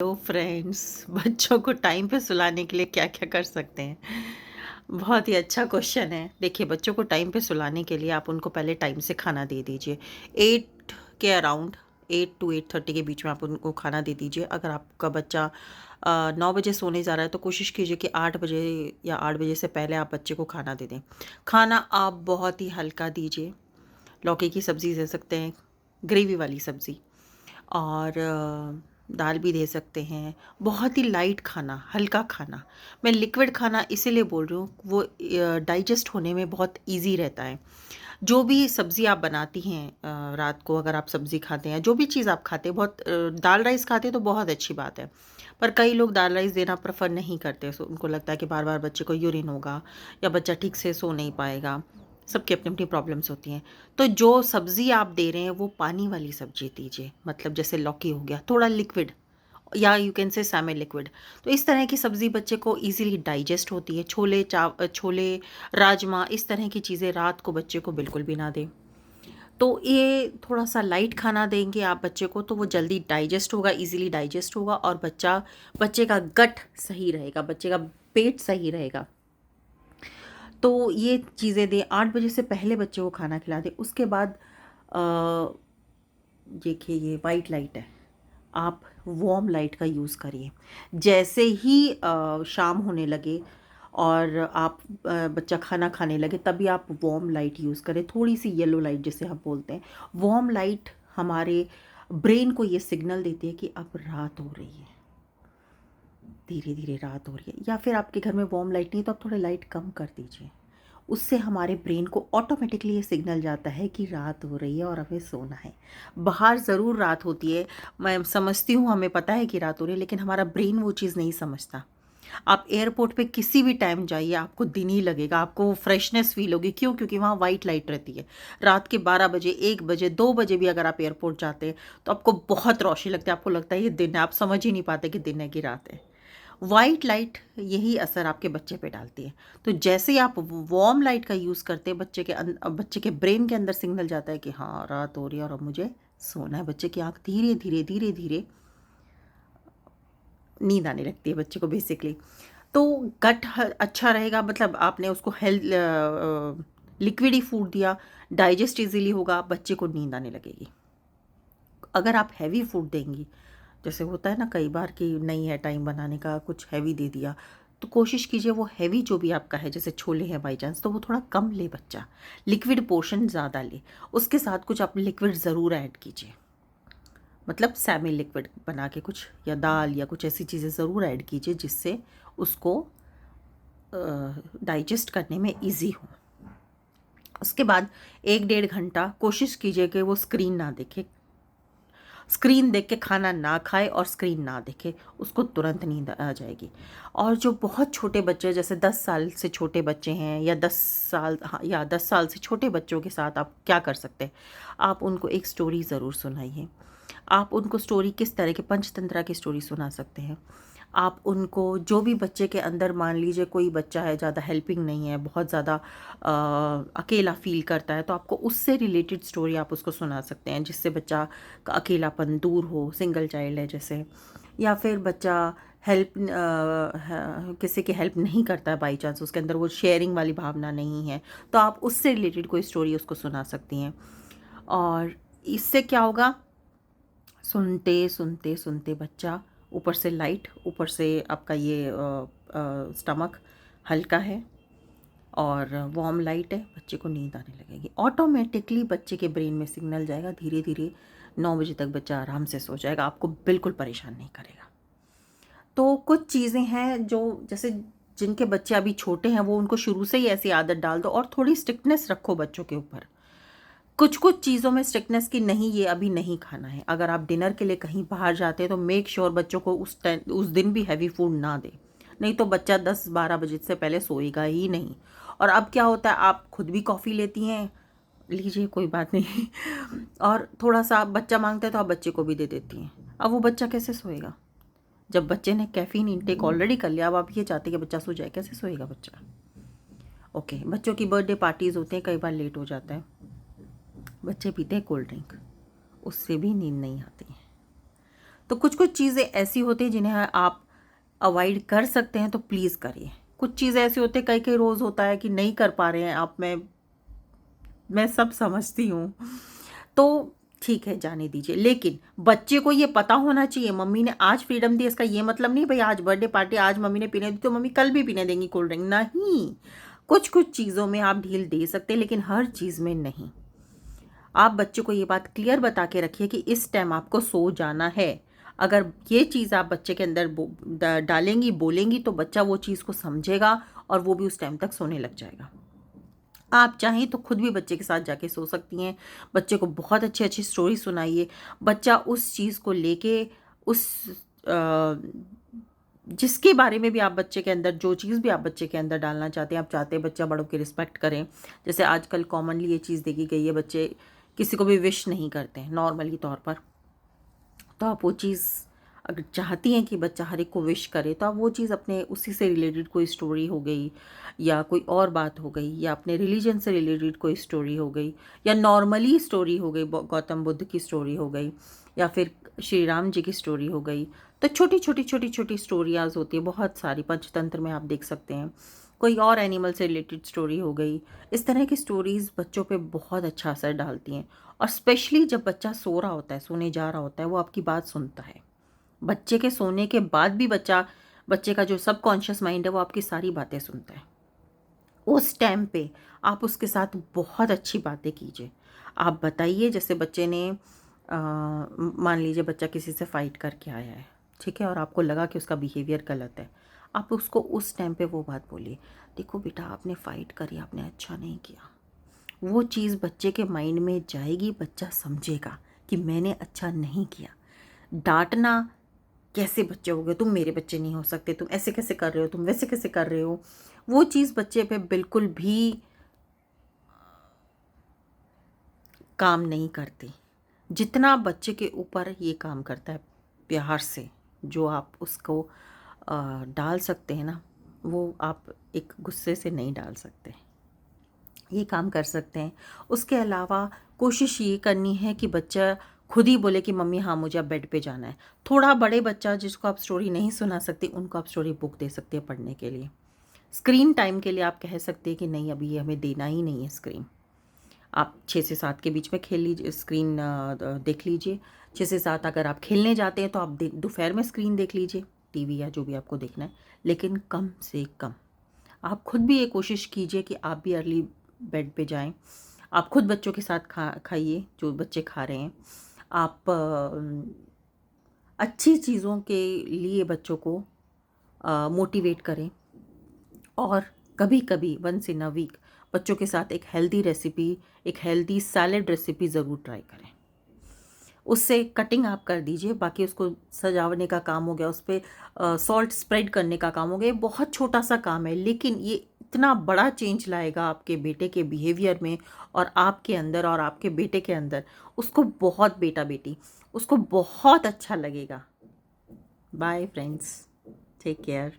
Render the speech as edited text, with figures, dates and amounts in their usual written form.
Hello friends. बच्चों को time पे सुलाने के लिए क्या क्या कर सकते हैं? बहुत ही अच्छा क्वेश्चन है। देखिए, बच्चों को टाइम पे सुलाने के लिए आप उनको पहले टाइम से खाना दे दीजिए। 8 के अराउंड, 8 to 8:30 के बीच में आप उनको खाना दे दीजिए। अगर आपका बच्चा 9 बजे सोने जा रहा है तो कोशिश कीजिए कि 8 बजे या 8 बजे से पहले आप बच्चे को खाना दे दें। खाना आप बहुत ही हल्का दीजिए। लौकी की सब्ज़ी दे सकते हैं, ग्रेवी वाली सब्ज़ी, और दाल भी दे सकते हैं। बहुत ही लाइट खाना, हल्का खाना। मैं लिक्विड खाना इसीलिए बोल रही हूँ, वो डाइजेस्ट होने में बहुत ईज़ी रहता है। जो भी सब्ज़ी आप बनाती हैं, रात को अगर आप सब्ज़ी खाते हैं, जो भी चीज़ आप खाते हैं, बहुत दाल राइस खाते हैं तो बहुत अच्छी बात है। पर कई लोग दाल राइस देना प्रेफ़र नहीं करते, सो उनको लगता है कि बार-बार बच्चे को यूरिन होगा या बच्चा ठीक से सो नहीं पाएगा। सबकी अपनी-अपनी प्रॉब्लम्स होती हैं। तो जो सब्ज़ी आप दे रहे हैं वो पानी वाली सब्ज़ी दीजिए, मतलब जैसे लौकी हो गया, थोड़ा लिक्विड, या you can say semi liquid. तो इस तरह की सब्ज़ी बच्चे को इजीली डाइजेस्ट होती है। छोले, राजमा, इस तरह की चीज़ें रात को बच्चे को बिल्कुल भी ना दें। तो ये थोड़ा-सा लाइट खाना देंगे आप बच्चे को तो वो जल्दी डाइजेस्ट होगा, इजीली डाइजेस्ट होगा, और बच्चे का गट सही रहेगा, बच्चे का पेट सही रहेगा। तो ये चीज़ें दें। 8 बजे से पहले बच्चे को खाना खिला दें। उसके बाद अ, देखिए, ये वाइट लाइट है, आप वार्म लाइट का यूज़ करिए। जैसे ही शाम होने लगे और आप बच्चा खाना खाने लगे, तभी आप वार्म लाइट यूज़ करें, थोड़ी-सी येलो लाइट जिसे हम बोलते हैं। वार्म लाइट हमारे ब्रेन को ये सिग्नल देती है कि अब रात हो रही है, धीरे-धीरे रात हो रही है। या फिर आपके घर में वार्म लाइट नहीं है तो आप थोड़ा लाइट कम कर दीजिए। उससे हमारे ब्रेन को ऑटोमेटिकली ये सिग्नल जाता है कि रात हो रही है और हमें सोना है। बाहर ज़रूर रात होती है, मैं समझती हूँ, हमें पता है कि रात हो रही है, लेकिन हमारा ब्रेन वो चीज़ नहीं समझता। आप एयरपोर्ट पे किसी भी टाइम जाइए, आपको दिन ही लगेगा, आपको वो फ्रेशनेस फ़ील होगी। क्यों? क्योंकि वहाँ वाइट लाइट रहती है। रात के 12 बजे, 1 बजे, 2 बजे भी अगर आप एयरपोर्ट जाते हैं, तो आपको बहुत रोशनी लगती है, आपको लगता है ये दिन है, आप समझ ही नहीं पाते कि दिन है कि रात है। वाइट लाइट यही असर आपके बच्चे पे डालती है। तो जैसे ही आप वार्म लाइट का यूज़ करते हैं, बच्चे के ब्रेन के अंदर सिग्नल जाता है कि हाँ, रात हो रही है और अब मुझे सोना है। बच्चे की आँख धीरे-धीरे, धीरे-धीरे नींद आने लगती है बच्चे को बेसिकली। तो गट अच्छा रहेगा, मतलब आपने उसको लिक्विड ही फूड दिया, डाइजेस्ट इजीली होगा, बच्चे को नींद आने लगेगी। अगर आप हैवी फूड देंगी, जैसे होता है ना कई बार कि नहीं है टाइम बनाने का, कुछ हैवी दे दिया, तो कोशिश कीजिए वो हैवी जो भी आपका है, जैसे छोले हैं बाई चांस, तो वो थोड़ा कम ले बच्चा, लिक्विड पोर्शन ज़्यादा ले। उसके साथ कुछ आप लिक्विड ज़रूर ऐड कीजिए, मतलब सेमी लिक्विड बना के कुछ, या दाल या कुछ ऐसी चीज़ें ज़रूर ऐड कीजिए जिससे उसको डाइजेस्ट करने में ईजी हो। उसके बाद 1 डेढ़ घंटा कोशिश कीजिए कि वो स्क्रीन ना देखे, स्क्रीन देख के खाना ना खाए और स्क्रीन ना देखे, उसको तुरंत नींद आ जाएगी। और जो बहुत छोटे बच्चे, जैसे 10 साल से छोटे बच्चे हैं, या 10 साल, हाँ, या 10 साल से छोटे बच्चों के साथ आप क्या कर सकते हैं, आप उनको एक स्टोरी ज़रूर सुनाइए। आप उनको स्टोरी किस तरह के, पंचतंत्रा की स्टोरी सुना सकते हैं। आप उनको, जो भी बच्चे के अंदर, मान लीजिए कोई बच्चा है ज़्यादा हेल्पिंग नहीं है, बहुत ज़्यादा अकेला फ़ील करता है, तो आपको उससे रिलेटेड स्टोरी आप उसको सुना सकते हैं, जिससे बच्चा का अकेलापन दूर हो। सिंगल चाइल्ड है जैसे, या फिर बच्चा किसी की हेल्प नहीं करता है बाई चांस, उसके अंदर वो शेयरिंग वाली भावना नहीं है, तो आप उससे रिलेटेड कोई स्टोरी उसको सुना सकती हैं। और इससे क्या होगा, सुनते सुनते सुनते बच्चा, ऊपर से लाइट, ऊपर से आपका ये स्टमक हल्का है और वार्म लाइट है, बच्चे को नींद आने लगेगी। ऑटोमेटिकली बच्चे के ब्रेन में सिग्नल जाएगा, धीरे धीरे 9 बजे तक बच्चा आराम से सो जाएगा, आपको बिल्कुल परेशान नहीं करेगा। तो कुछ चीज़ें हैं जो, जैसे जिनके बच्चे अभी छोटे हैं, वो उनको शुरू से ही ऐसी आदत डाल दो, और थोड़ी स्ट्रिक्टनेस रखो बच्चों के ऊपर। कुछ कुछ चीज़ों में स्ट्रिक्टनेस की, नहीं ये अभी नहीं खाना है। अगर आप डिनर के लिए कहीं बाहर जाते हैं तो मेक श्योर बच्चों को उस दिन भी हैवी फूड ना दें, नहीं तो बच्चा 10-12 बजे से पहले सोएगा ही नहीं। और अब क्या होता है, आप खुद भी कॉफ़ी लेती हैं, लीजिए कोई बात नहीं और थोड़ा सा बच्चा मांगता है तो आप बच्चे को भी दे देती हैं। अब वो बच्चा कैसे सोएगा जब बच्चे ने कैफ़ीन इंटेक ऑलरेडी कर लिया? अब आप ये चाहते हैं कि बच्चा सो जाए, कैसे सोएगा बच्चा? ओके, बच्चों की बर्थडे पार्टीज़ होते हैं, कई बार लेट हो जाता है, बच्चे पीते हैं कोल्ड ड्रिंक, उससे भी नींद नहीं आती है। तो कुछ-कुछ चीज़ें ऐसी होती हैं जिन्हें आप अवॉइड कर सकते हैं तो प्लीज़ करिए। कुछ चीज़ें ऐसी होती हैं, कई-कई रोज़ होता है कि नहीं कर पा रहे हैं आप, मैं सब समझती हूँ। तो ठीक है, जाने दीजिए। लेकिन बच्चे को ये पता होना चाहिए मम्मी ने आज फ्रीडम दी, इसका ये मतलब नहीं भई आज बर्थडे पार्टी, आज मम्मी ने पीने दी तो मम्मी कल भी पीने देंगी कोल्ड ड्रिंक, नहीं। कुछ-कुछ चीज़ों में आप ढील दे सकते हैं लेकिन हर चीज़ में नहीं। आप बच्चे को ये बात क्लियर बता के रखिए कि इस टाइम आपको सो जाना है। अगर ये चीज़ आप बच्चे के अंदर डालेंगी, बोलेंगी तो बच्चा वो चीज़ को समझेगा और वो भी उस टाइम तक सोने लग जाएगा। आप चाहें तो खुद भी बच्चे के साथ जाके सो सकती हैं। बच्चे को बहुत अच्छी-अच्छी स्टोरी सुनाइए। बच्चा उस चीज़ को लेके उस अ, जिसके बारे में भी आप बच्चे के अंदर, जो चीज़ भी आप बच्चे के अंदर डालना चाहते हैं, आप चाहते हैं बच्चा बड़ों की रिस्पेक्ट करे। जैसे आजकल कॉमनली ये चीज़ देखी गई है, बच्चे किसी को भी विश नहीं करते हैं नॉर्मली तौर पर। तो आप वो चीज़ अगर चाहती हैं कि बच्चा हर एक को विश करे तो आप वो चीज़ अपने उसी से रिलेटेड कोई स्टोरी हो गई या कोई और बात हो गई या अपने रिलीजन से रिलेटेड कोई स्टोरी हो गई या नॉर्मली स्टोरी हो गई, गौतम बुद्ध की स्टोरी हो गई या फिर श्री राम जी की स्टोरी हो गई। तो छोटी छोटी स्टोरियाज होती है बहुत सारी, पंचतंत्र में आप देख सकते हैं। कोई और एनिमल से रिलेटेड स्टोरी हो गई। इस तरह की स्टोरीज़ बच्चों पे बहुत अच्छा असर डालती हैं और स्पेशली जब बच्चा सो रहा होता है, सोने जा रहा होता है, वो आपकी बात सुनता है। बच्चे के सोने के बाद भी बच्चे का जो सबकॉन्शियस माइंड है वो आपकी सारी बातें सुनता है। उस टाइम पे आप उसके साथ बहुत अच्छी बातें कीजिए। आप बताइए, जैसे बच्चे ने मान लीजिए बच्चा किसी से फ़ाइट करके आया है, ठीक है? और आपको लगा कि उसका बिहेवियर गलत है। आप उसको उस टाइम पे वो बात बोलिए, देखो बेटा आपने फ़ाइट करी, आपने अच्छा नहीं किया। वो चीज़ बच्चे के माइंड में जाएगी, बच्चा समझेगा कि मैंने अच्छा नहीं किया। डाँटना, कैसे बच्चे हो गए, तुम मेरे बच्चे नहीं हो सकते, तुम ऐसे कैसे कर रहे हो, तुम वैसे कैसे कर रहे हो, वो चीज़ बच्चे पे बिल्कुल भी काम नहीं करती। जितना बच्चे के ऊपर ये काम करता है प्यार से, जो आप उसको डाल सकते हैं ना, वो आप एक गुस्से से नहीं डाल सकते। ये काम कर सकते हैं। उसके अलावा कोशिश ये करनी है कि बच्चा खुद ही बोले कि मम्मी हाँ मुझे अब बेड पे जाना है। थोड़ा बड़े बच्चा जिसको आप स्टोरी नहीं सुना सकते, उनको आप स्टोरी बुक दे सकते हैं पढ़ने के लिए। स्क्रीन टाइम के लिए आप कह सकते हैं कि नहीं अभी ये हमें देना ही नहीं है स्क्रीन। आप 6 से 7 के बीच में खेल लीजिए, स्क्रीन देख लीजिए। 6 से 7 अगर आप खेलने जाते हैं तो आप दोपहर में स्क्रीन देख लीजिए, टीवी या जो भी आपको देखना है, लेकिन कम से कम। आप खुद भी ये कोशिश कीजिए कि आप भी अर्ली बेड पे जाएं। आप खुद बच्चों के साथ खाइए जो बच्चे खा रहे हैं। आप अच्छी चीज़ों के लिए बच्चों को मोटिवेट करें और कभी-कभी वंस इन अ वीक बच्चों के साथ एक हेल्दी रेसिपी, एक हेल्दी सैलेड रेसिपी ज़रूर ट्राई करें। उससे कटिंग आप कर दीजिए, बाकी उसको सजावने का काम हो गया, उस पे सॉल्ट स्प्रेड करने का काम हो गया। ये बहुत छोटा-सा काम है, लेकिन ये इतना बड़ा चेंज लाएगा आपके बेटे के बिहेवियर में और आपके अंदर और आपके बेटे के अंदर। उसको बहुत, बेटा-बेटी, उसको बहुत अच्छा लगेगा। Bye friends, take care.